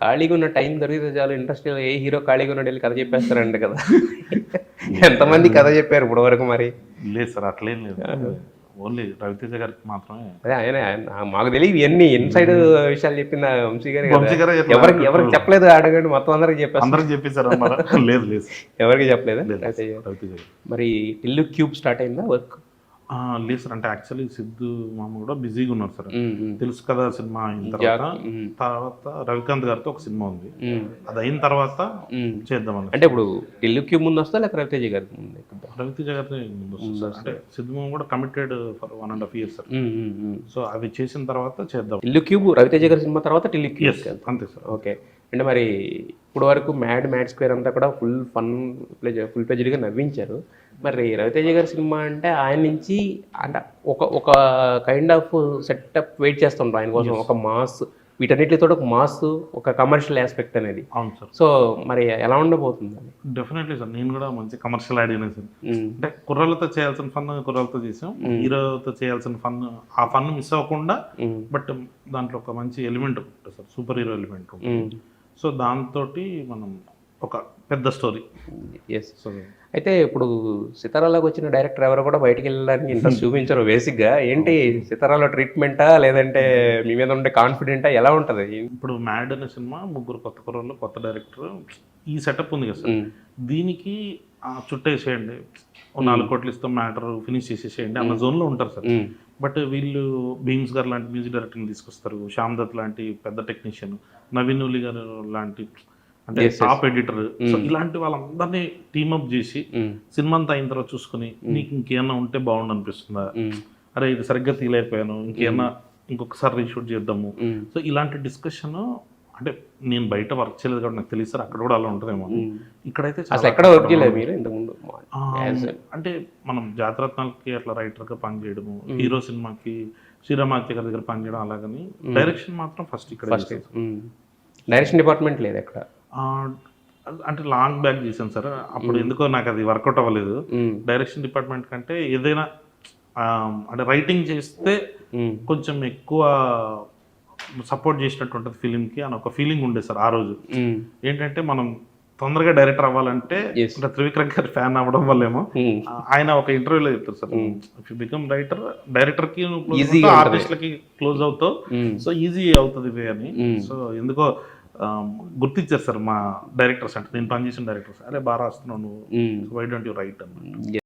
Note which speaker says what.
Speaker 1: ఖాళీగా ఉన్న టైం దొరికితే చాలు ఇండస్ట్రీలో ఏ హీరో ఖాళీగా ఉన్నాడు వెళ్ళి కథ చెప్పేస్తారంట కదా. ఎంతమంది కథ చెప్పారు ఇప్పుడు వరకు మరి?
Speaker 2: లేదు సార్, అట్లేం లేదు. ఓన్లీ రవితేజ గారికి మాత్రమే.
Speaker 1: అదే మాకు తెలియదు ఇవన్నీ ఇన్సైడ్ విషయాలు చెప్పింది వంశీ గారు. ఎవరికి చెప్పలేదు, అడగండి మొత్తం అందరికి చెప్పారు.
Speaker 2: అందరికి చెప్పేశారు అన్నారా? లేదు లేదు,
Speaker 1: ఎవరికి చెప్పలేదు.
Speaker 2: రవితేజ గారు.
Speaker 1: మరి టిల్లు క్యూబ్ స్టార్ట్ అయిందా వర్క్?
Speaker 2: లేదు సార్, అంటే యాక్చువల్లీ సిద్ధు మామ కూడా బిజీగా ఉన్నారు సార్. తెలుసు కదా సినిమా అయిన తర్వాత రవికాంత్ గారితో ఒక సినిమా ఉంది, అది అయిన తర్వాత చేద్దామని.
Speaker 1: అంటే ఇప్పుడు టిల్లు క్యూబ్ ముందు వస్తా లేక రవితేజ గారికి ముందు?
Speaker 2: రవితేజ గారి ముందు వస్తుంది సార్. అంటే సిద్ధు మామ కూడా committed for 1.5 years sir. So అవి చేసిన తర్వాత చేద్దాం.
Speaker 1: టిల్లు క్యూబ్ రవితేజ గారి సినిమా తర్వాత టిల్లు క్యూబ్
Speaker 2: అంతే సార్.
Speaker 1: ఓకే. అంటే మరి ఇప్పుడు వరకు మ్యాడ్ స్క్వేర్ అంతా కూడా ఫుల్ ప్లెజ్డ్గా నవ్వించారు. మరి రవితేజ గారి సినిమా అంటే ఆయన నుంచి అంటే ఒక కైండ్ ఆఫ్ సెటప్ వెయిట్ చేస్తుంటారు ఆయన కోసం. ఒక మాస్, వీటన్నిటితో ఒక మాస్, ఒక కమర్షియల్ ఆస్పెక్ట్ అనేది.
Speaker 2: అవును సార్.
Speaker 1: సో మరి ఎలా ఉండబోతుంది?
Speaker 2: డెఫినెట్లీ సార్, నేను కూడా మంచి కమర్షియల్ ఐడియానే సార్. అంటే కుర్రలతో చేయాల్సిన ఫన్ కుర్రలతో చేసాం, హీరోతో చేయాల్సిన ఫన్ ఆ ఫన్ మిస్ అవ్వకుండా, బట్ దాంట్లో ఒక మంచి ఎలిమెంట్ ఉంటుంది సార్, సూపర్ హీరో ఎలిమెంట్ ఉంటుంది. సో దాంతో మనం ఒక పెద్ద స్టోరీ.
Speaker 1: ఎస్. అయితే ఇప్పుడు సితారాలోకి వచ్చిన డైరెక్టర్ ఎవరు కూడా బయటికి వెళ్ళడానికి ఇంట్రెస్ట్ చూపించరు బేసిక్గా. ఏంటి సితారాలో ట్రీట్మెంటా లేదంటే మీ మీద ఉండే కాన్ఫిడెంటా, ఎలా ఉంటుంది?
Speaker 2: ఇప్పుడు మ్యాడ్ అనే సినిమా ముగ్గురు కొత్త కుర్రోళ్ళు, కొత్త డైరెక్టర్, ఈ సెటప్ ఉంది కదా సార్, దీనికి చుట్టేసేయండి, 4 కోట్లు ఇస్తాం, మ్యాటర్ ఫినిష్ చేసేసేయండి అన్న జోన్లో ఉంటారు సార్. బట్ వీళ్ళు భీమ్స్ గారు లాంటి మ్యూజిక్ డైరెక్టర్ని తీసుకొస్తారు, శ్యామ్ దత్ లాంటి పెద్ద టెక్నీషియన్, నవీన్ ఉలి గారు లాంటి అంటే టాప్ ఎడిటర్. సో ఇలాంటి వాళ్ళందరినీ టీమప్ చేసి సినిమా అంతా అయిన తర్వాత చూసుకుని, నీకు ఇంకేమన్నా ఉంటే బాగుండు అనిపిస్తుందా, అరే ఇది సరిగ్గా తీయలేకపోయాను, ఇంకేమన్నా ఇంకొకసారి రీషూట్ చేద్దాము. సో ఇలాంటి డిస్కషన్, అంటే నేను బయట వర్క్ చేయలేదు కాబట్టి నాకు తెలియదు సార్, అక్కడ కూడా అలా ఉంటుందేమో. ఇక్కడైతే
Speaker 1: ఎక్కడ వర్క్ చేయలేదు మీరు ఇంతకుముందు?
Speaker 2: అంటే మనం జాతరత్నాలకి అట్లా రైటర్గా పనిచేయడము, హీరో సినిమాకి శ్రీరామాత్య గారి దగ్గర పనిచేయడం, అలాగని డైరెక్షన్ మాత్రం ఫస్ట్ ఇక్కడ.
Speaker 1: డైరెక్షన్ డిపార్ట్మెంట్ లేదు ఎక్కడ?
Speaker 2: అంటే లాంగ్ బ్యాక్ చేశాను సార్, అప్పుడు ఎందుకో నాకు అది వర్కౌట్ అవ్వలేదు. డైరెక్షన్ డిపార్ట్మెంట్ కంటే ఏదైనా అంటే రైటింగ్ చేస్తే కొంచెం ఎక్కువ సపోర్ట్ చేసినట్టు ఉంటుంది ఫిలింకి అని ఒక ఫీలింగ్ ఉండే సార్ ఆ రోజు. ఏంటంటే మనం తొందరగా డైరెక్టర్ అవ్వాలంటే, త్రివిక్రమ్ గారి ఫ్యాన్ అవ్వడం వల్లేమో, ఆయన ఒక ఇంటర్వ్యూలో చెప్తారు sir, if you become writer, డైరెక్టర్కి ఆర్టిస్ట్లకి క్లోజ్ అవుతావు, సో ఈజీ అవుతుంది ఇవే అని. సో ఎందుకో గుర్తించారు సార్ మా డైరెక్టర్స్, అంటే నేను పనిచేసిన డైరెక్టర్స్, అరే బాగా రాస్తున్నావు నువ్వు, వై డోంట్ యూ రైట్ అన్నమాట.